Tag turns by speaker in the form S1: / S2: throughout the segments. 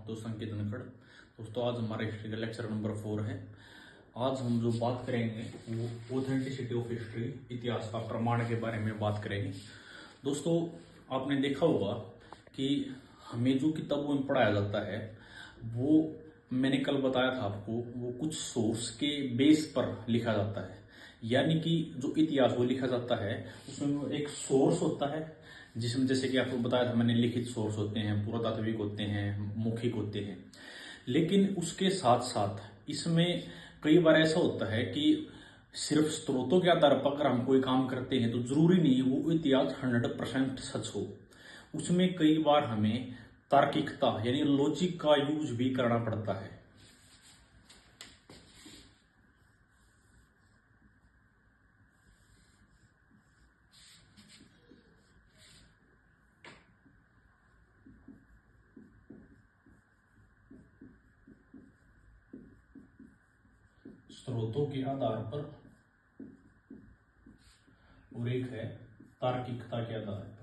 S1: तो संकेत नखड़। दोस्तों आज हमारा हिस्ट्री का लेक्चर नंबर 4 है। आज हम जो बात करेंगे वो ऑथेंटिसिटी ऑफ हिस्ट्री, इतिहास का प्रमाण के बारे में बात करेंगे। दोस्तों आपने देखा होगा कि हमें जो किताबों में पढ़ाया जाता है वो मैंने कल बताया था आपको, वो कुछ सोर्स के बेस पर लिखा जाता है। यानी कि जो इतिहास वो लिखा जाता है उसमें एक सोर्स होता है, जिसमें जैसे कि आपको बताया था मैंने, लिखित सोर्स होते हैं, पुरातात्विक होते हैं, मौखिक होते हैं। लेकिन उसके साथ साथ इसमें कई बार ऐसा होता है कि सिर्फ स्रोतों के आधार पर अगर हम कोई काम करते हैं तो जरूरी नहीं वो इतिहास 100% सच हो। उसमें कई बार हमें तार्किकता यानी लॉजिक का यूज भी करना पड़ता है। स्रोतों के आधार पर और एक है तार्किकता के आधार पर।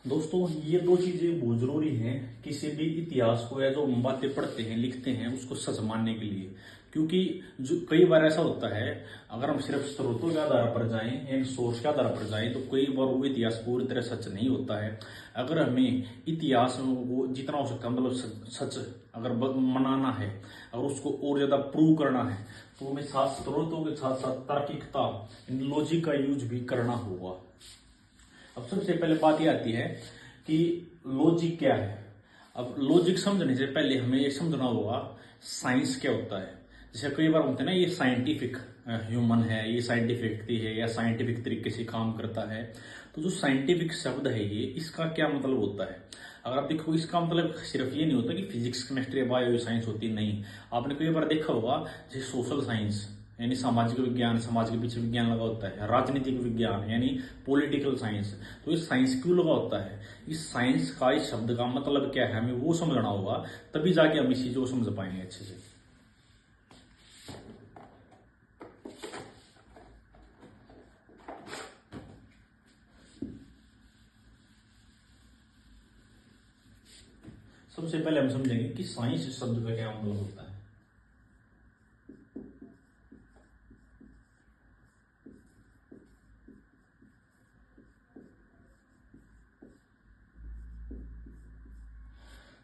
S1: दोस्तों ये दो चीजें बहुत जरूरी हैं किसी भी इतिहास को या जो हम बातें पढ़ते हैं लिखते हैं उसको सच मानने के लिए। क्योंकि जो कई बार ऐसा होता है अगर हम सिर्फ स्रोतों के आधार पर जाएं यानी सोर्स के आधार पर जाएं तो कई बार वो इतिहास पूरी तरह सच नहीं होता है। अगर हमें इतिहास वो जितना हो सकता है मतलब सच अगर मनाना है, अगर उसको और ज्यादा प्रूव करना है तो हमें साथ स्रोतों के साथ साथ तार्किकता लॉजिक का यूज भी करना होगा। अब सबसे पहले बात यह आती है कि लॉजिक क्या है। अब लॉजिक समझने से पहले हमें ये समझना होगा साइंस क्या होता है। जैसे कई बार होते हैं ना, ये साइंटिफिक ह्यूमन है, ये साइंटिफिक व्यक्ति है या साइंटिफिक तरीके से काम करता है। तो जो साइंटिफिक शब्द है ये, इसका क्या मतलब होता है। अगर आप देखो इसका मतलब सिर्फ ये नहीं होता कि फिजिक्स केमिस्ट्री बायो साइंस होती नहीं। आपने कई बार देखा होगा जैसे सोशल साइंस यानी सामाजिक विज्ञान, समाज के पीछे विज्ञान लगा होता है, राजनीतिक विज्ञान यानी पॉलिटिकल साइंस। तो ये साइंस क्यों लगा होता है, इस साइंस का इस शब्द का मतलब क्या है हमें वो समझना होगा, तभी जाके हम इस चीज को समझ पाएंगे अच्छे से। सबसे पहले हम समझेंगे कि साइंस शब्द का क्या मतलब होता है।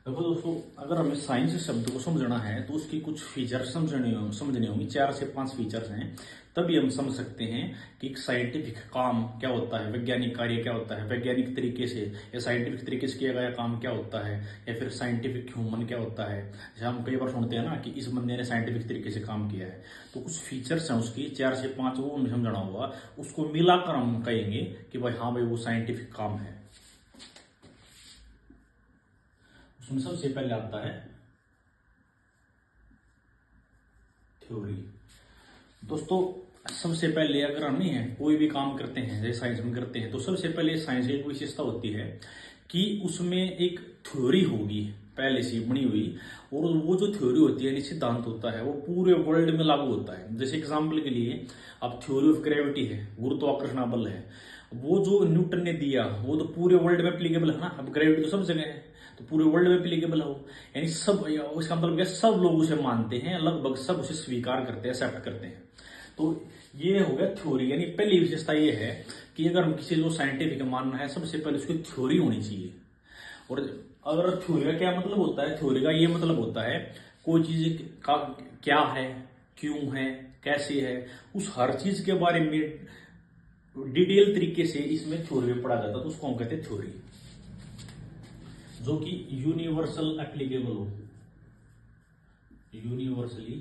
S1: देखो दोस्तों, अगर हमें साइंस शब्द को समझना है तो उसकी कुछ फीचर समझने होंगे। 4 से 5 फीचर्स हैं, तभी हम समझ सकते हैं कि एक साइंटिफिक काम क्या होता है, वैज्ञानिक कार्य क्या होता है, वैज्ञानिक तरीके से या साइंटिफिक तरीके से किया गया काम क्या होता है, या फिर साइंटिफिक ह्यूमन क्या होता है। जैसे हम कई बार सुनते हैं ना कि इस बंदे ने साइंटिफिक तरीके से काम किया है, तो कुछ फीचर्स हैं उसकी 4 से 5, वो हमें समझना होगा। उसको मिलाकर हम कहेंगे कि भाई हाँ भाई वो साइंटिफिक काम है। उसमें सबसे पहले आता है थ्योरी। दोस्तों सबसे पहले अगर हम कोई भी काम करते हैं जैसे साइंस में करते हैं तो सबसे पहले साइंस की एक विशेषता होती है कि उसमें एक थ्योरी होगी पहले से बनी हुई, और वो जो थ्योरी होती है, सिद्धांत होता है, वो पूरे वर्ल्ड में लागू होता है। जैसे एग्जाम्पल के लिए अब थ्योरी ऑफ ग्रेविटी है, गुरुत्वाकर्षण बल है, वो जो न्यूटन ने दिया वो तो पूरे वर्ल्ड में एप्लीकेबल है ना। अब ग्रेविटी तो सब जगह है तो पूरे वर्ल्ड में एप्लीकेबल हो, यानी सब, इसका मतलब क्या, सब लोग उसे मानते हैं, लगभग सब उसे स्वीकार करते हैं, एक्सेप्ट करते हैं। तो ये हो गया थ्योरी। यानी पहली विशेषता ये है कि अगर हम किसी को साइंटिफिक मानना है सबसे पहले उसकी थ्योरी होनी चाहिए। और अगर थ्योरी का क्या मतलब होता है, थ्योरी का ये मतलब होता है कोई चीज का क्या है, क्यों है, कैसे है, उस हर चीज के बारे में डिटेल तरीके से इसमें थ्योरी में पढ़ा जाता है, तो उसको हम कहते हैं थ्योरी, जो कि यूनिवर्सल एप्लीकेबल हो, यूनिवर्सली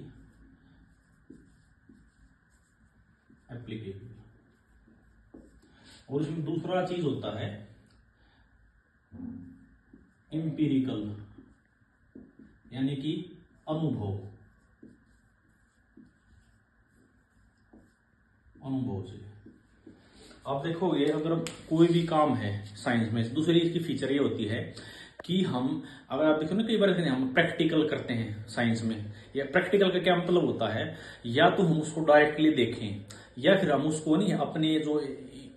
S1: एप्लीकेबल। और इसमें दूसरा चीज होता है एम्पिरिकल, यानी कि अनुभव से। आप देखोगे अगर कोई भी काम है साइंस में, दूसरी इसकी फीचर ये होती है कि हम अगर आप देखो ना कई बार हम प्रैक्टिकल करते हैं साइंस में, या प्रैक्टिकल का क्या मतलब होता है, या तो हम उसको डायरेक्टली देखें या फिर हम उसको नहीं अपने जो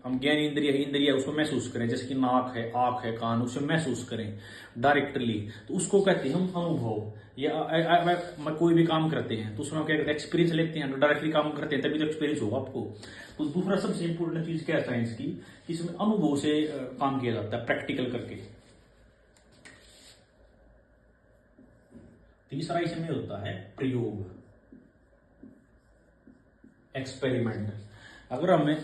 S1: हम ज्ञान इंद्रिया उसको महसूस करें, जैसे कि नाक है, आंख है, कान, उसे महसूस करें डायरेक्टली, तो उसको कहते हैं हम अनुभव। या कोई भी काम करते हैं तो उसमें क्या करते हैं, एक्सपीरियंस लेते हैं, तो डायरेक्टली काम करते हैं तभी तो एक्सपीरियंस होगा आपको। तो दूसरा सबसे इंपॉर्टेंट चीज क्या है साइंस की, कि इसमें अनुभव से काम किया जाता है, प्रैक्टिकल करके। तीसरा इसमें होता है प्रयोग, एक्सपेरिमेंट। अगर हमें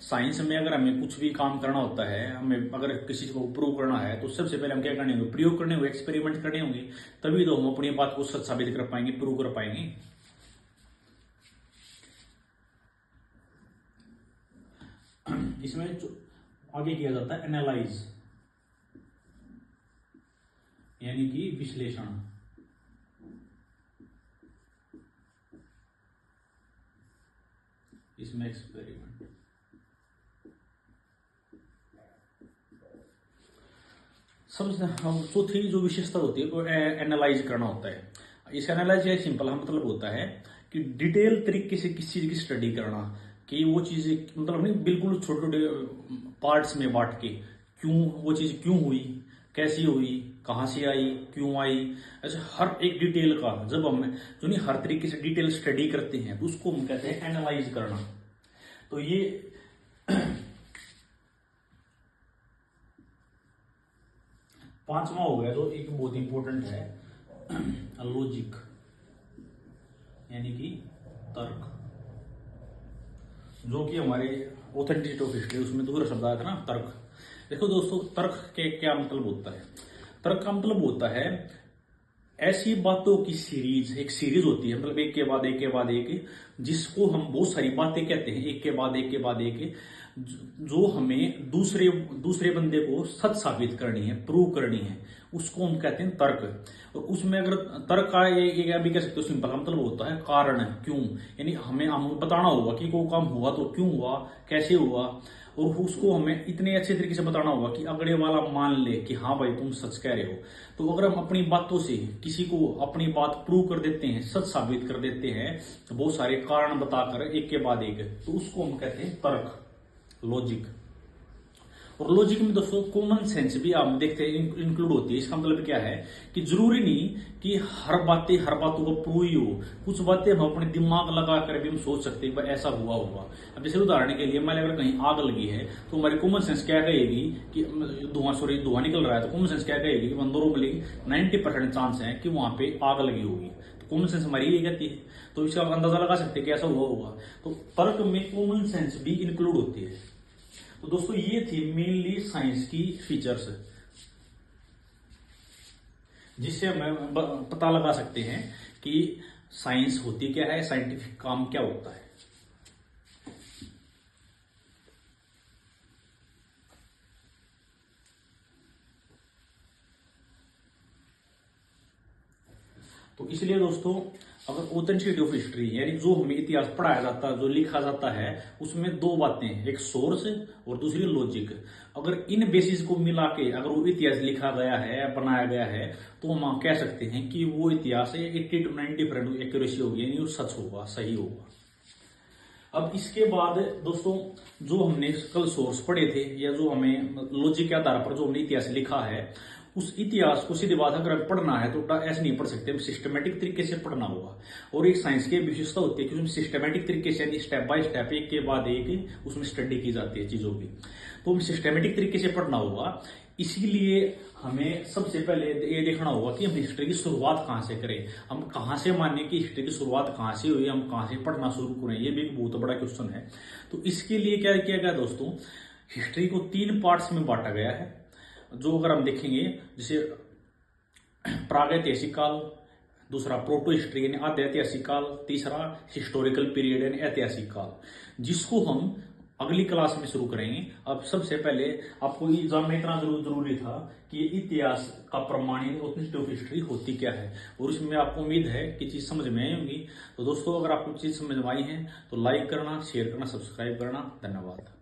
S1: साइंस में अगर हमें कुछ भी काम करना होता है, हमें अगर किसी को प्रूव करना है, तो सबसे पहले हम क्या करने होंगे, प्रयोग करने होंगे, एक्सपेरिमेंट करने होंगे, तभी तो हम अपनी बात को सच साबित कर पाएंगे, प्रूव कर पाएंगे। इसमें आगे किया जाता है एनालाइज, यानी कि विश्लेषण। इसमें एक्सपेरिमेंट। सबसे चौथी जो विशेषता होती है वो एनालाइज करना होता है। इस एनालाइज का सिंपल मतलब होता है कि डिटेल तरीके से किसी चीज की स्टडी करना, कि वो चीज मतलब नहीं बिल्कुल छोटे छोटे पार्ट्स में बांट के, क्यों वो चीज क्यों हुई, कैसी हुई, कहाँ से आई, क्यों आई, ऐसे हर एक डिटेल का जब हम जो नहीं हर तरीके से डिटेल स्टडी करते हैं तो उसको हम कहते हैं एनालाइज करना। तो ये पांचवा हो गया जो एक बहुत इंपॉर्टेंट है, लॉजिक, यानी कि तर्क, जो कि हमारे ऑथेंटिसिटी ऑफ हिस्ट्री उसमें दूसरा शब्द आया था ना, तर्क। देखो दोस्तों, तर्क के क्या मतलब होता है, तर्क का मतलब होता है ऐसी बातों की सीरीज, एक सीरीज होती है, मतलब एक के बाद एक के बाद एक, जिसको हम बहुत सारी बातें कहते हैं, एक के बाद एक के बाद एक, जो हमें दूसरे दूसरे बंदे को सच साबित करनी है, प्रूव करनी है, उसको हम कहते हैं तर्क। और उसमें अगर तर्क का ये भी कह सकते हो सिंपल मतलब होता है कारण, क्यों, यानी हम बताना होगा कि कोई काम हुआ तो क्यों हुआ, कैसे हुआ, और उसको हमें इतने अच्छे तरीके से बताना होगा कि अगले वाला मान ले कि हाँ भाई तुम सच कह रहे हो। तो अगर हम अपनी बातों से किसी को अपनी बात प्रूव कर देते हैं, सच साबित कर देते हैं, तो बहुत सारे कारण बताकर एक के बाद एक, तो उसको हम कहते हैं तर्क, लॉजिक। और लॉजिक में दोस्तों कॉमन सेंस भी आप देखते हैं इंक्लूड होती है। इसका मतलब क्या है कि जरूरी नहीं कि हर बातों को प्रूव ही हो, कुछ बातें हम अपने दिमाग लगा कर भी हम सोच सकते हैं ऐसा हुआ होगा। अब जैसे उदाहरण के लिए मान अगर कहीं आग लगी है तो हमारी कॉमन सेंस क्या कहेगी कि धुआं निकल रहा है, तो कॉमन सेंस क्या कहेगी कि बंदरों में 90% चांस है कि वहां पे आग लगी होगी, तो कॉमन सेंस हमारी यही कहती है। तो इसका अंदाजा लगा सकते हैं कि ऐसा हुआ होगा। तो तर्क में कॉमन सेंस भी इंक्लूड होती है। तो दोस्तों ये थी मेनली साइंस की फीचर्स, जिससे हम पता लगा सकते हैं कि साइंस होती क्या है, साइंटिफिक काम क्या होता है। तो इसलिए दोस्तों अगर ऑथेंटिसिटी ऑफ हिस्ट्री यानी जो हमें इतिहास पढ़ाया जाता है, जो लिखा जाता है, उसमें दो बातें, एक सोर्स और दूसरी लॉजिक। अगर इन बेसिस को मिला के अगर वो इतिहास लिखा गया है, बनाया गया है, तो हम कह सकते हैं कि वो इतिहास 80 to 90% एक्यूरेसी होगी, यानी वो सच होगा, सही होगा। अब इसके बाद दोस्तों जो हमने कल सोर्स पढ़े थे, या जो हमें लॉजिक के आधार पर जो हमने इतिहास लिखा है, उस इतिहास को सीधी बात अगर पढ़ना है तो ऐसे नहीं पढ़ सकते, हम सिस्टमेटिक तरीके से पढ़ना होगा। और एक साइंस की विशेषता होती है कि उसमें सिस्टमेटिक तरीके से यानी स्टेप बाय स्टेप एक के बाद एक उसमें स्टडी की जाती है चीजों की, तो हमें सिस्टमेटिक तरीके से पढ़ना होगा। इसीलिए हमें सबसे पहले ये देखना होगा कि हम हिस्ट्री की शुरुआत कहाँ से करें, हम कहाँ से माने कि हिस्ट्री की शुरुआत कहाँ से हुई, हम कहाँ से पढ़ना शुरू करें, ये भी एक बहुत बड़ा क्वेश्चन है। तो इसके लिए क्या किया गया दोस्तों, हिस्ट्री को 3 पार्ट्स में बांटा गया है, जो अगर हम देखेंगे जैसे प्रागैतिहासिक काल, दूसरा प्रोटो हिस्ट्री यानी आद्य ऐतिहासिक काल, तीसरा हिस्टोरिकल पीरियड यानी ऐतिहासिक काल, जिसको हम अगली क्लास में शुरू करेंगे। अब सबसे पहले आपको ये जानना इतना जरूरी था कि इतिहास का प्रमाणित ऑथेंटिसिटी ऑफ हिस्ट्री होती क्या है, और इसमें आपको उम्मीद है कि चीज समझ में आई होंगी। तो दोस्तों अगर आपको चीज समझ में आई है तो लाइक करना, शेयर करना, सब्सक्राइब करना। धन्यवाद।